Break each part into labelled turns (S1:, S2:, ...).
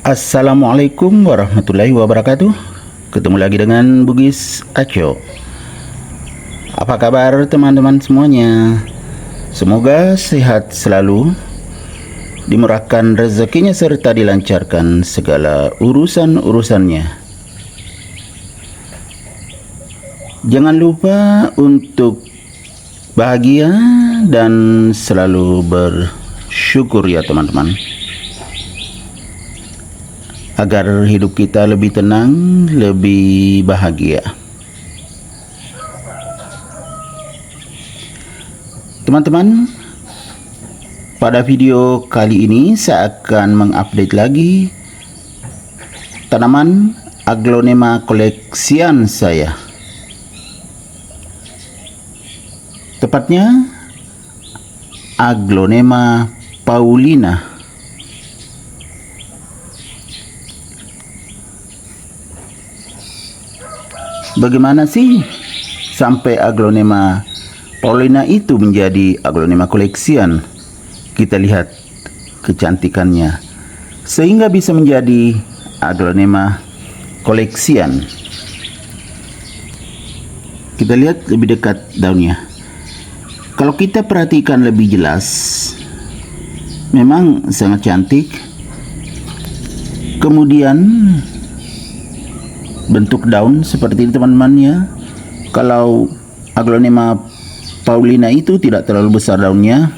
S1: Assalamualaikum warahmatullahi wabarakatuh. Ketemu lagi dengan Bugis Aco. Apa kabar teman-teman semuanya? Semoga sehat selalu, dimurahkan rezekinya serta dilancarkan segala urusan-urusannya. Jangan lupa untuk bahagia dan selalu bersyukur ya teman-teman, agar hidup kita lebih tenang, lebih bahagia. Teman-teman, pada video kali ini saya akan mengupdate lagi tanaman Aglonema koleksian saya. Tepatnya Aglonema paulina. Bagaimana sih sampai Aglonema paulina itu menjadi Aglonema koleksian? Kita lihat kecantikannya sehingga bisa menjadi Aglonema koleksian. Kita lihat lebih dekat daunnya. Kalau kita perhatikan lebih jelas, memang sangat cantik. Kemudian bentuk daun seperti ini teman-teman ya. Kalau Aglonema paulina itu tidak terlalu besar daunnya,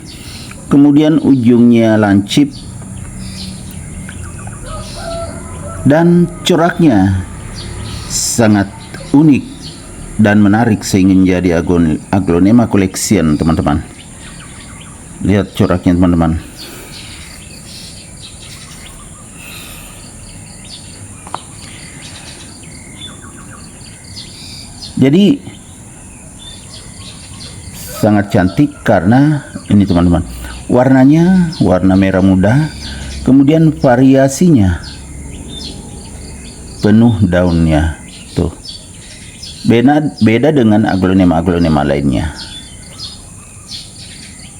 S1: kemudian ujungnya lancip dan coraknya sangat unik dan menarik sehingga menjadi Aglonema koleksian teman-teman. Lihat coraknya teman-teman. Jadi sangat cantik karena ini teman-teman, warnanya warna merah muda, kemudian variasinya penuh daunnya tuh. Beda dengan aglonema lainnya.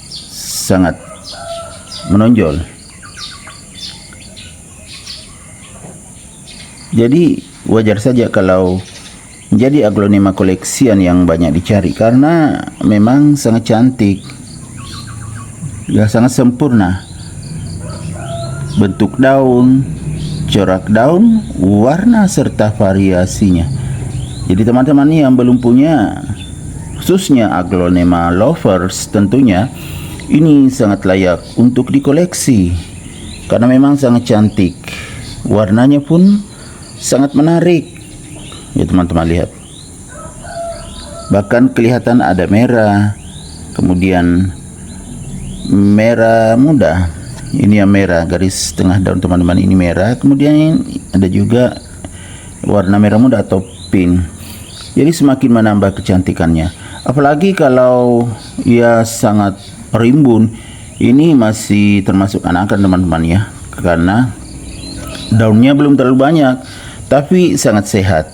S1: Sangat menonjol. Jadi wajar saja kalau menjadi Aglonema koleksian yang banyak dicari karena memang sangat cantik, ya, sangat sempurna. Bentuk daun, corak daun, warna serta variasinya. Jadi teman-teman yang belum punya, khususnya Aglonema lovers tentunya, ini sangat layak untuk dikoleksi karena memang sangat cantik. Warnanya pun sangat menarik. Ya teman-teman lihat, bahkan kelihatan ada merah, kemudian merah muda. Ini yang merah, garis tengah daun teman-teman ini merah, kemudian ada juga warna merah muda atau pink. Jadi semakin menambah kecantikannya. Apalagi kalau ia sangat rimbun, ini masih termasuk anakan teman-teman ya, karena daunnya belum terlalu banyak tapi sangat sehat.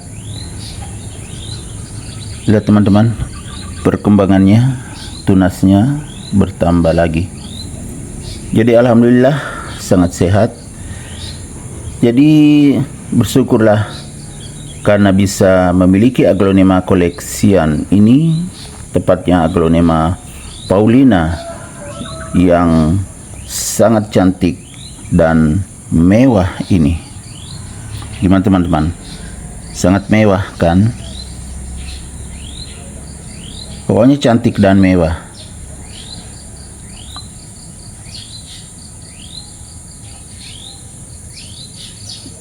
S1: Lihat teman-teman, perkembangannya, tunasnya bertambah lagi. Jadi alhamdulillah sangat sehat. Jadi bersyukurlah karena bisa memiliki Aglonema koleksian ini, tepatnya Aglonema paulina yang sangat cantik dan mewah ini. Gimana teman-teman? Sangat mewah kan? Pokoknya cantik dan mewah.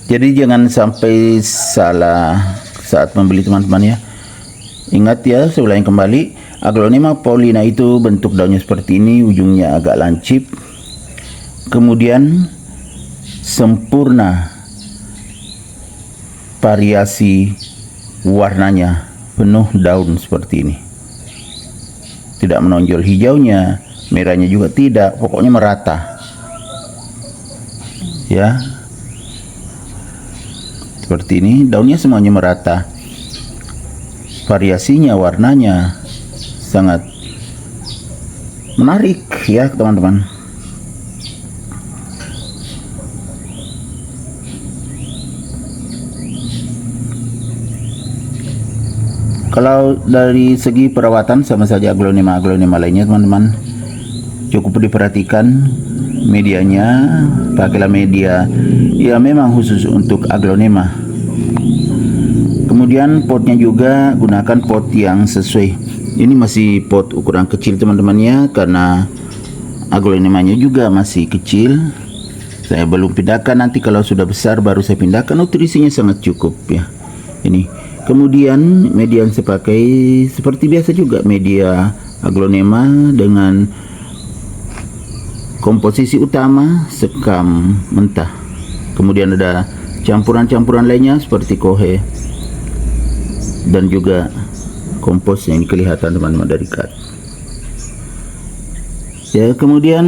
S1: Jadi jangan sampai salah saat membeli teman-teman ya. Ingat ya, saya ulangi kembali, Aglonema paulina itu bentuk daunnya seperti ini, ujungnya agak lancip, kemudian sempurna variasi warnanya, penuh daun seperti ini. Tidak menonjol hijaunya, merahnya juga tidak, pokoknya merata. Ya. Seperti ini, daunnya semuanya merata. Variasinya, warnanya sangat menarik ya teman-teman. Kalau dari segi perawatan sama saja aglonema lainnya teman-teman, cukup diperhatikan medianya, pakailah media ya memang khusus untuk aglonema. Kemudian potnya juga gunakan pot yang sesuai. Ini masih pot ukuran kecil teman-teman ya, karena aglonemanya juga masih kecil. Saya belum pindahkan, nanti kalau sudah besar baru saya pindahkan. Nutrisinya sangat cukup ya. Ini. Kemudian media yang saya pakai seperti biasa juga, media aglonema dengan komposisi utama sekam mentah. Kemudian ada campuran-campuran lainnya seperti kohe dan juga kompos yang kelihatan teman-teman dari kat. Ya, kemudian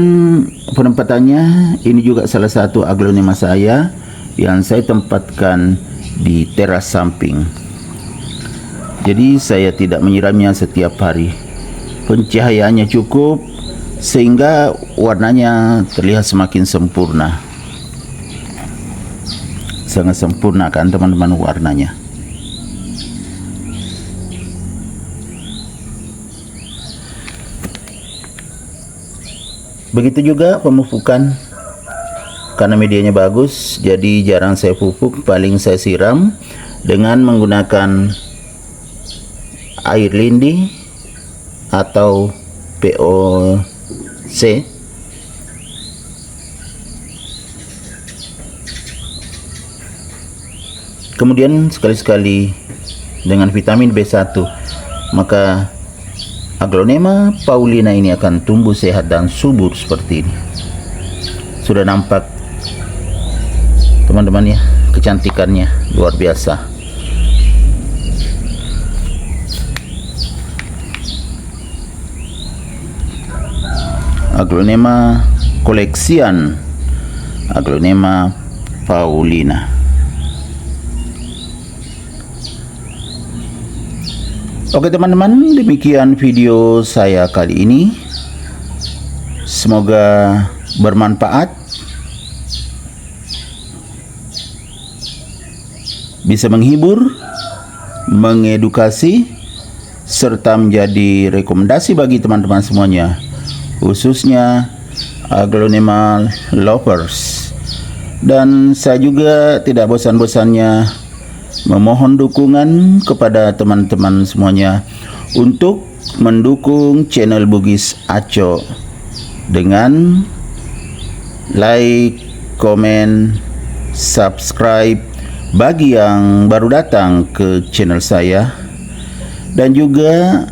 S1: penempatannya ini juga salah satu aglonema saya yang saya tempatkan di teras samping. Jadi saya tidak menyiramnya setiap hari. Pencahayaannya cukup sehingga warnanya terlihat semakin sempurna. Sangat sempurna kan teman-teman warnanya. Begitu juga pemupukan. Karena medianya bagus, jadi jarang saya pupuk, paling saya siram dengan menggunakan air lindi atau POC. Kemudian sekali-sekali dengan vitamin B1, maka aglonema paulina ini akan tumbuh sehat dan subur seperti ini. Sudah nampak teman-teman ya, kecantikannya luar biasa. Aglonema koleksian, aglonema paulina. Oke teman-teman, demikian video saya kali ini. Semoga bermanfaat, bisa menghibur, mengedukasi, serta menjadi rekomendasi bagi teman-teman semuanya, khususnya aglonema lovers. Dan saya juga tidak bosan-bosannya memohon dukungan kepada teman-teman semuanya untuk mendukung channel Bugis Aco dengan like, komen, subscribe bagi yang baru datang ke channel saya, dan juga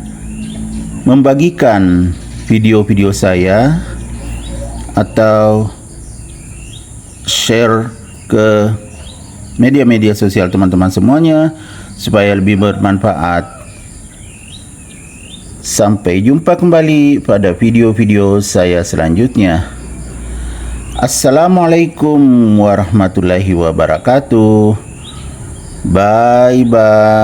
S1: membagikan video-video saya atau share ke media-media sosial teman-teman semuanya supaya lebih bermanfaat. Sampai jumpa kembali pada video-video saya selanjutnya. Assalamualaikum warahmatullahi wabarakatuh. Bye bye.